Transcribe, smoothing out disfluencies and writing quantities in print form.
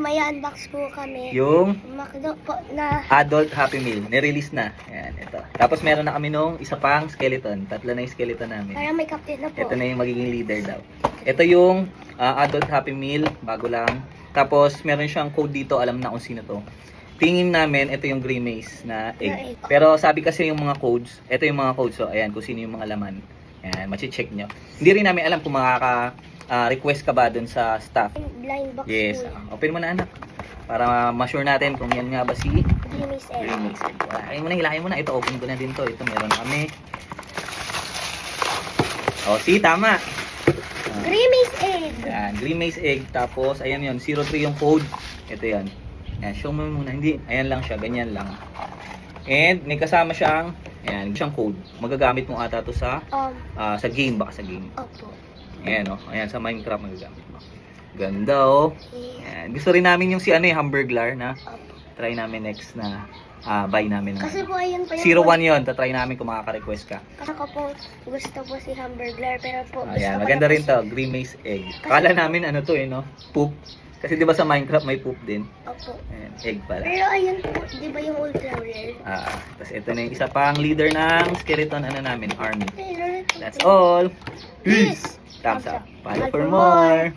may unbox po kami. yung McDo po na Adult Happy Meal. Nirelease na. Ayan, ito. Tapos meron na kami nung isa pang skeleton. Tatlo na yung skeleton namin. para may captain na po. Ito na yung magiging leader daw. Ito yung Adult Happy Meal. Bago lang. Tapos meron siyang code dito. Alam na kung sino to. Tingin namin, ito yung Grimace na egg. Pero sabi kasi yung mga codes, ito yung mga codes. So, ayan, kung sino yung mga laman. Ayan, machi-check nyo. Hindi rin namin alam kung makaka-request ka ba dun sa staff. Blind box Yes. po. Open mo na, anak. Para ma-sure natin kung yan nga ba si Grimace egg. Grimace egg. Hilahin mo na. Ito, open ko na din to. Ito, meron na kami. O, si, tama. Grimace egg. Ayan, Grimace egg. Tapos, ayan yun. 03 yung code. Ito yan. Ayan, show mo muna. Hindi, ayan lang siya. Ganyan lang. And, may kasama siyang, ayan, siyang code. Magagamit mo ata to sa game. Baka sa game. Opo. Ayan, o. Ayan, sa Minecraft magagamit mo. Ganda, o. Ayan. Gusto rin namin yung si, Hamburglar na. Opo. Try namin next na buy namin. Kasi po ayun pa yung 01 yun. Tatry namin kung makaka-request ka. Kasi ko po gusto po si Hamburglar pero po gusto Ayan, ko maganda na po rin to. Grimace egg. Akala namin ano to no? Poop. Kasi di ba sa Minecraft may poop din? Opo. Ayan, egg pala. Pero ayun po, di ba yung ultra rare? Tapos ito na yung isa pang leader ng skeleton namin, army. Hey, Lord, That's all. Peace! Thumbs up. Follow for more.